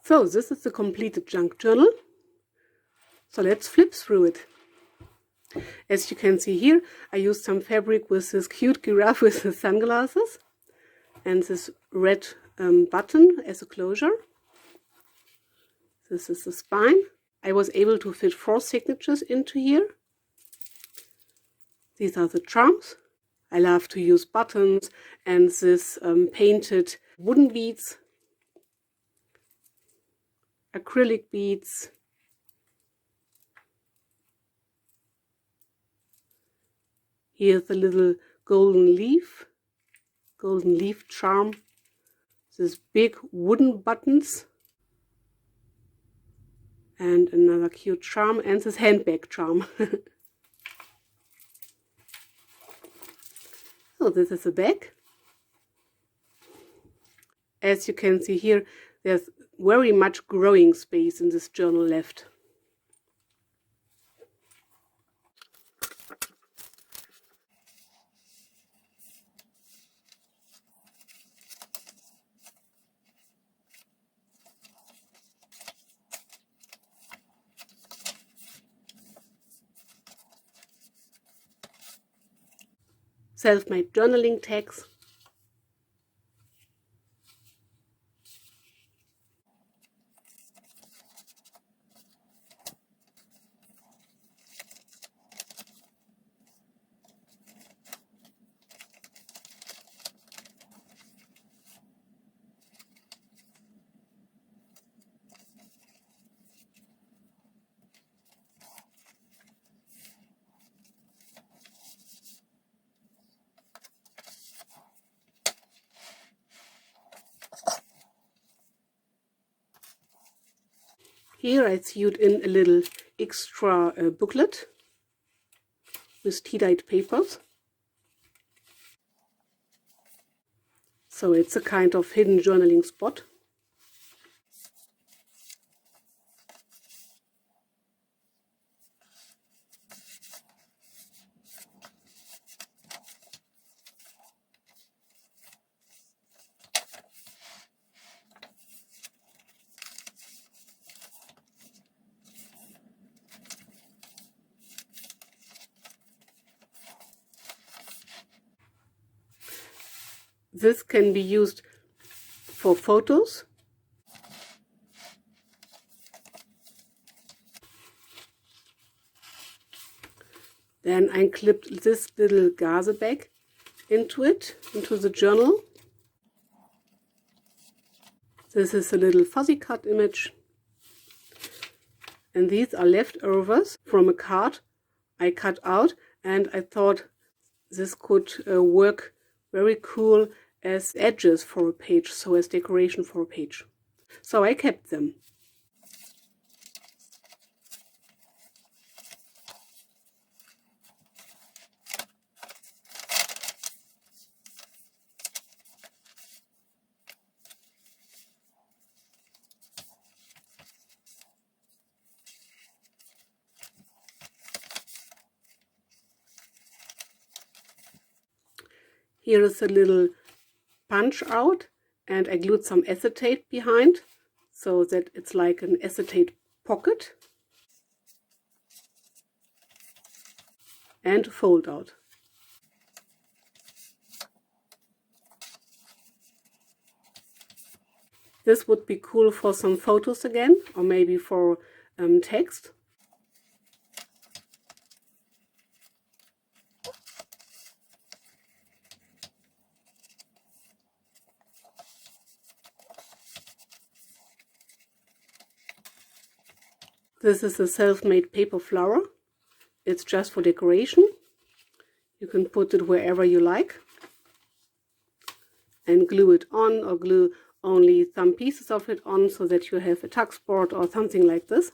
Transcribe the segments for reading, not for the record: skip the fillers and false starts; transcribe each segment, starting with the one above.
So this is the completed junk journal. So let's flip through it. As you can see here, I used some fabric with this cute giraffe with the sunglasses and this red button as a closure. This is the spine. I was able to fit 4 signatures into here. These are the charms. I love to use buttons and this painted wooden beads, acrylic beads, here's the little golden leaf charm, this big wooden buttons, and another cute charm, and this handbag charm. So this is the bag. As you can see here, there's very much growing space in this journal left. Self-made journaling tags. Here I sewed in a little extra booklet with tea-dyed papers. So it's a kind of hidden journaling spot. This can be used for photos. Then I clipped this little gauze bag into the journal. This is a little fuzzy cut image. And these are leftovers from a card I cut out, and I thought this could work very cool as edges for a page, so as decoration for a page. So I kept them. Here is a little punch out, and I glued some acetate behind so that it's like an acetate pocket, and fold out. This would be cool for some photos again, or maybe for text. This is a self-made paper flower. It's just for decoration. You can put it wherever you like and glue it on, or glue only some pieces of it on so that you have a tuck spot or something like this.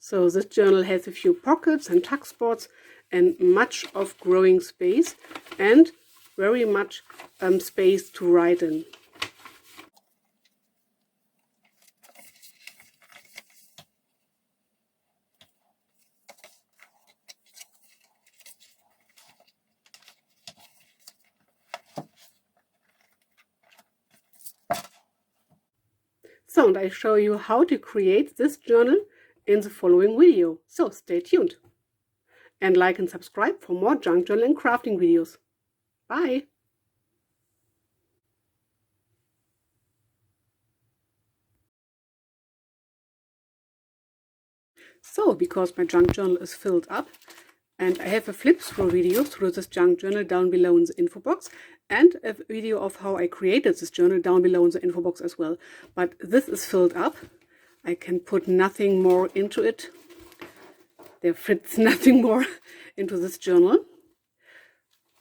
So this journal has a few pockets and tuck spots and much of growing space, and very much space to write in. So, and I show you how to create this journal in the following video. So stay tuned. And like and subscribe for more junk journal and crafting videos. Bye! So, because my junk journal is filled up, and I have a flip through video through this junk journal down below in the info box, and a video of how I created this journal down below in the info box as well. But this is filled up. I can put nothing more into it. There fits nothing more into this journal.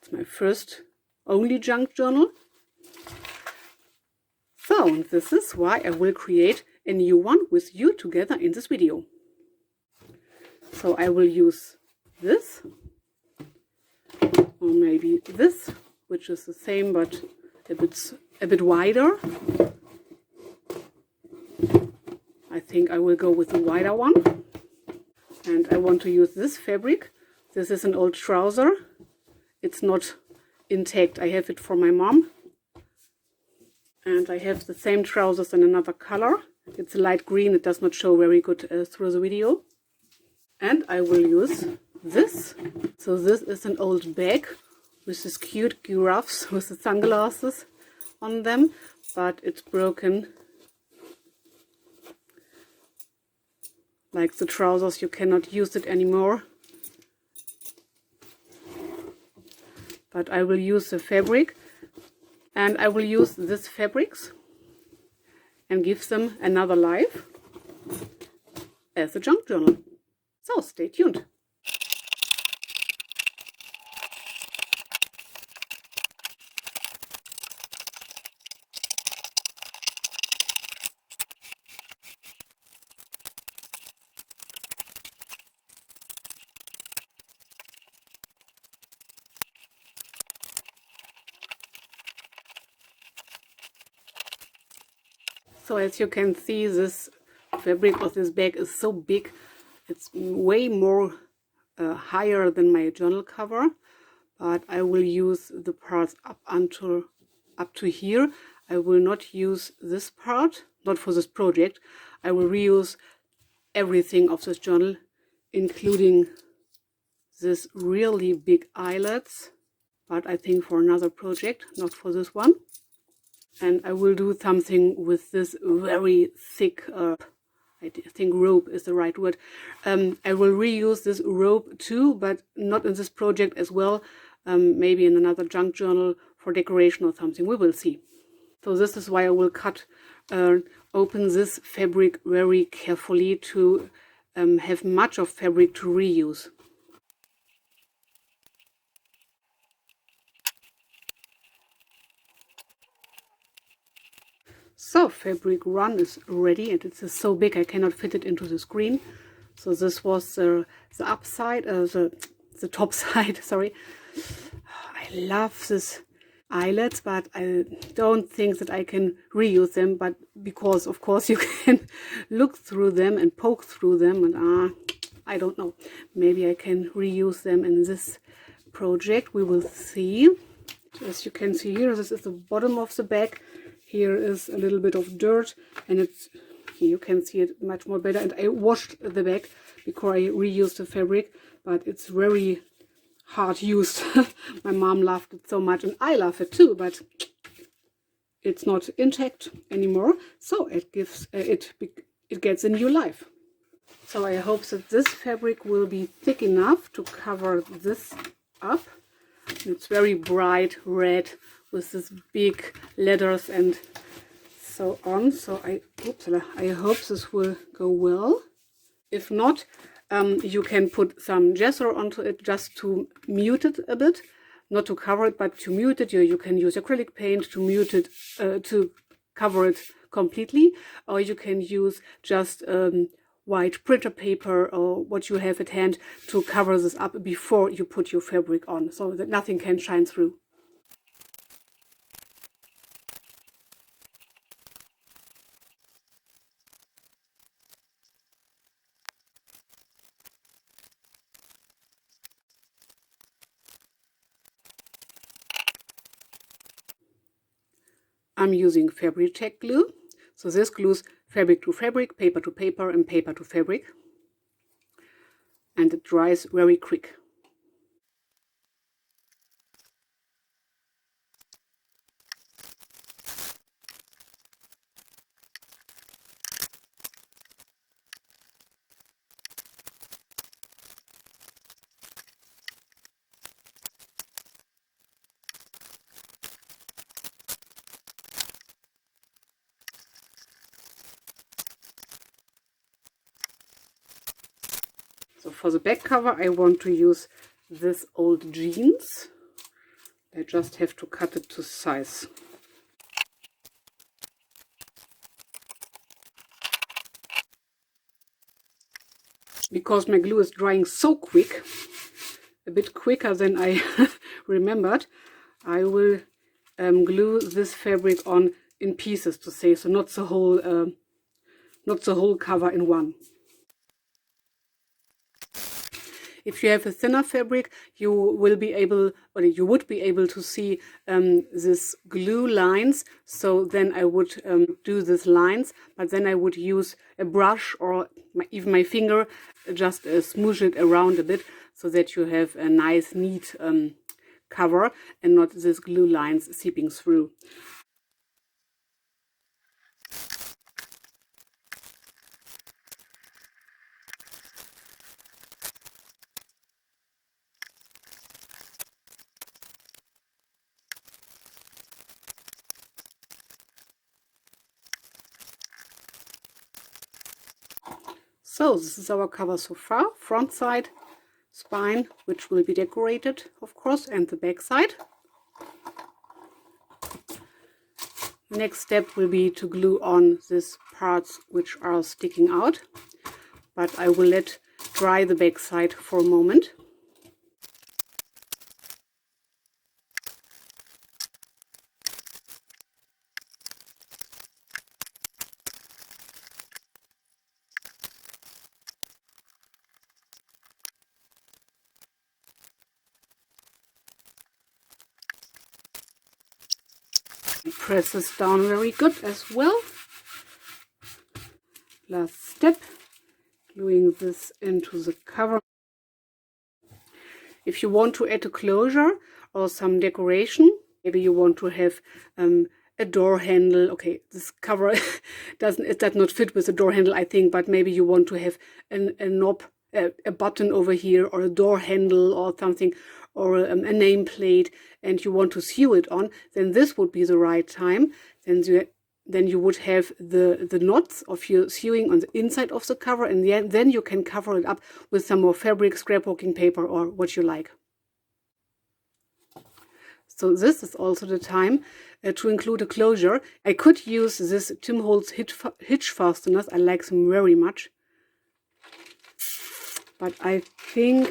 It's my first only junk journal. So this is why I will create a new one with you together in this video. So I will use this, or maybe this, which is the same but a bit wider. I think I will go with the wider one. And I want to use this fabric. This is an old trouser. It's not intact. I have it for my mom. And I have the same trousers in another color. It's a light green. It does not show very good through the video. And I will use this. So this is an old bag with these cute giraffes with the sunglasses on them, but it's broken. Like the trousers, you cannot use it anymore. But I will use the fabric, and I will use these fabrics and give them another life as a junk journal. So stay tuned. So as you can see, this fabric of this bag is so big. It's way more higher than my journal cover, but I will use the parts up to here. I will not use this part, not for this project. I will reuse everything of this journal, including this really big eyelets, but I think for another project, not for this one. And I will do something with this very thick, I think rope is the right word. I will reuse this rope too, but not in this project as well. Maybe in another junk journal for decoration or something. We will see. So this is why I will open this fabric very carefully to have much of fabric to reuse. So fabric 1 is ready, and it's so big I cannot fit it into the screen. So this was the upside, the top side, sorry. I love this eyelets, but I don't think that I can reuse them, but because of course you can look through them and poke through them, and I don't know. Maybe I can reuse them in this project. We will see. As you can see here, this is the bottom of the bag. Here is a little bit of dirt, and it's here you can see it much more better. And I washed the bag before I reused the fabric, but it's very hard used. My mom loved it so much, and I love it too, but it's not intact anymore. So it gives it gets a new life. So I hope that this fabric will be thick enough to cover this up. It's very bright red with this big letters and so on. So I hope this will go well. If not, you can put some gesso onto it just to mute it a bit, not to cover it, but to mute it. You can use acrylic paint to mute it, to cover it completely, or you can use just white printer paper or what you have at hand to cover this up before you put your fabric on, so that nothing can shine through. I'm using fabric tack glue. So this glue fabric to fabric, paper to paper, and paper to fabric. And it dries very quick. So for the back cover I want to use this old jeans. I just have to cut it to size. Because my glue is drying so quick, a bit quicker than I remembered, I will glue this fabric on in pieces, to say, so not the whole cover in one. If you have a thinner fabric, you would be able to see this glue lines. So then I would do these lines, but then I would use a brush or even my finger, just smoosh it around a bit so that you have a nice, neat cover and not these glue lines seeping through. So this is our cover so far. Front side, spine, which will be decorated, of course, and the back side. Next step will be to glue on these parts which are sticking out, but I will let dry the back side for a moment. Press this down very good as well. Last step, gluing this into the cover. If you want to add a closure or some decoration, maybe you want to have a door handle. Okay, this cover does not fit with the door handle, I think, but maybe you want to have a knob, a button over here, or a door handle or something, or a nameplate, and you want to sew it on, then this would be the right time. Then you would have the knots of your sewing on the inside of the cover, and then you can cover it up with some more fabric, scrapbooking paper, or what you like. So this is also the time to include a closure. I could use this Tim Holtz hitch fasteners. I like them very much. But I think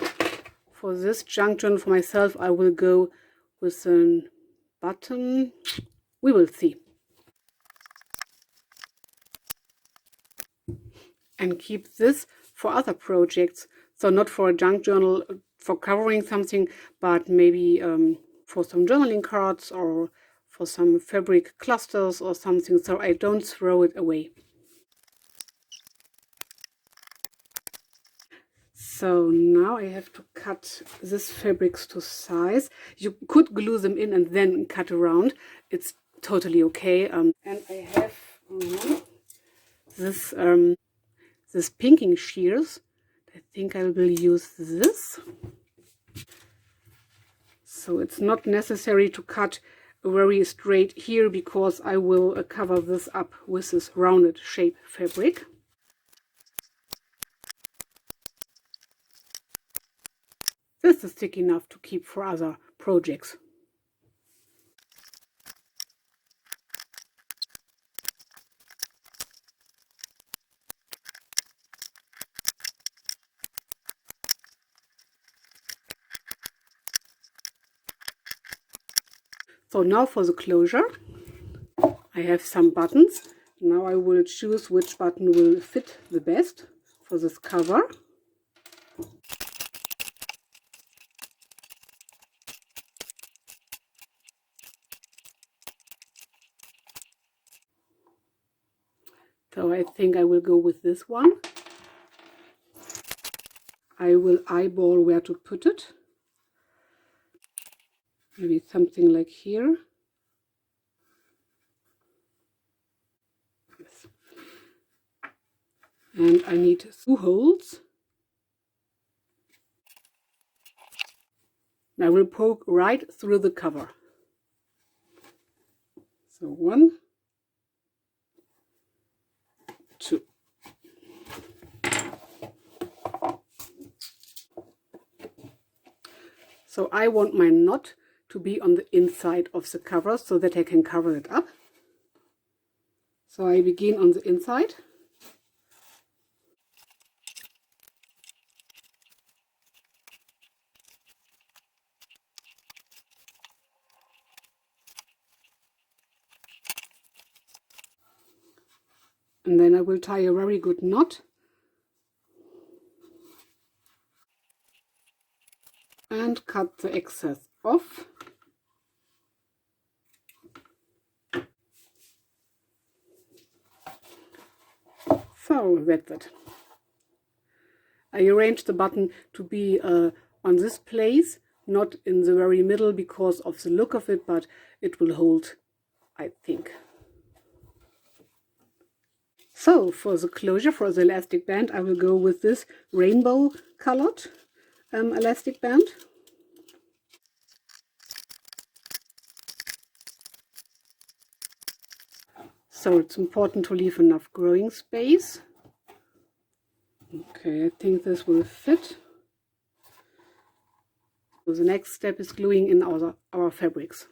for this junk journal for myself, I will go with a button. We will see. And keep this for other projects. So not for a junk journal for covering something, but maybe for some journaling cards or for some fabric clusters or something, so I don't throw it away. So now I have to cut these fabrics to size. You could glue them in and then cut around. It's totally okay. And I have this pinking shears. I think I will use this. So it's not necessary to cut very straight here, because I will cover this up with this rounded shape fabric. This is thick enough to keep for other projects. So now for the closure. I have some buttons. Now I will choose which button will fit the best for this cover. So I think I will go with this one. I will eyeball where to put it. Maybe something like here. Yes. And I need 2 holes. I will poke right through the cover. So 1, 2. So I want my knot to be on the inside of the cover so that I can cover it up. So I begin on the inside. And then I will tie a very good knot. And cut the excess off. So that's it. I arranged the button to be on this place, not in the very middle because of the look of it, but it will hold, I think. So for the closure, for the elastic band, I will go with this rainbow colored elastic band. So it's important to leave enough growing space. Okay, I think this will fit. So the next step is gluing in our fabrics.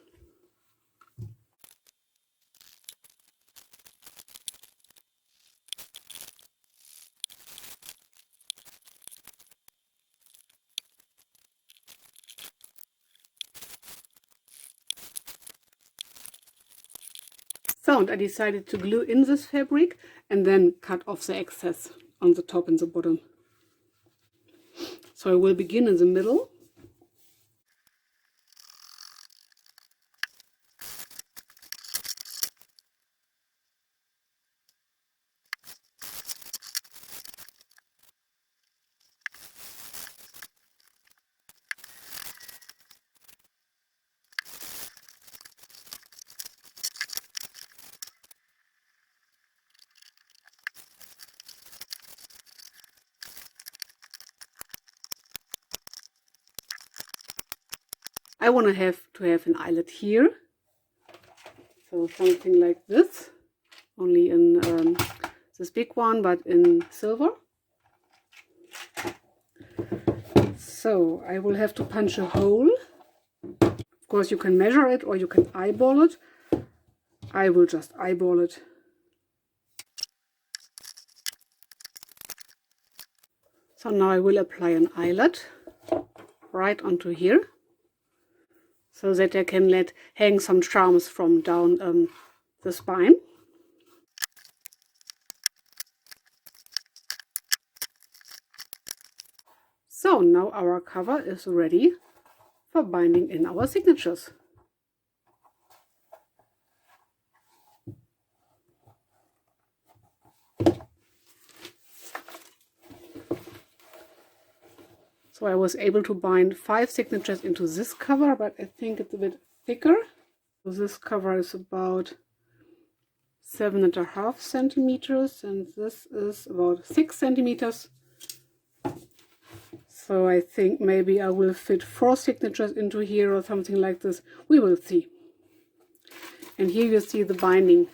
So, and I decided to glue in this fabric and then cut off the excess on the top and the bottom. So I will begin in the middle. I want to have an eyelet here. So something like this, only in this big one, but in silver. So I will have to punch a hole. Of course you can measure it or you can eyeball it. I will just eyeball it. So now I will apply an eyelet right onto here, so that I can hang some charms from down the spine. So now our cover is ready for binding in our signatures. So I was able to bind 5 signatures into this cover, but I think it's a bit thicker. So this cover is about 7.5 centimeters and this is about 6 centimeters. So I think maybe I will fit 4 signatures into here or something like this. We will see. And here you see the binding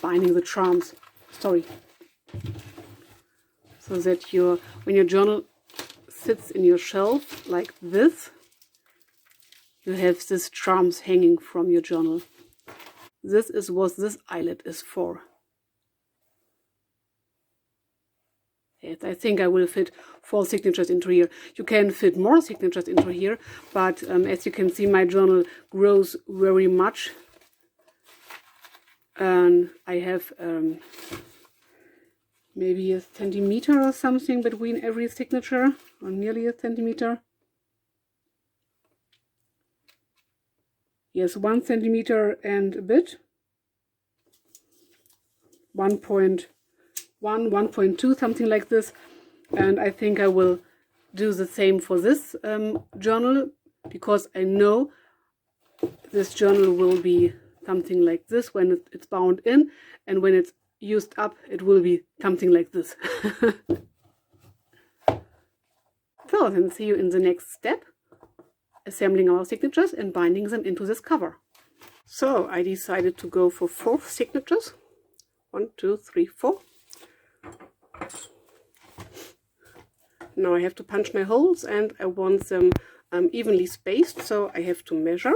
binding the charms, sorry. So that when your journal sits in your shelf like this, you have these charms hanging from your journal. This is what this eyelet is for. Yes, I think I will fit 4 signatures into here. You can fit more signatures into here, but as you can see, my journal grows very much. And I have maybe a centimeter or something between every signature, or nearly a centimeter. Yes, 1 centimeter and a bit. 1.1, 1.2, something like this. And I think I will do the same for this journal, because I know this journal will be something like this when it's bound in, and when it's used up it will be something like this. So then see you in the next step, assembling our signatures and binding them into this cover. So I decided to go for 4 signatures. 1, 2, 3, 4. Now I have to punch my holes, and I want them evenly spaced, so I have to measure.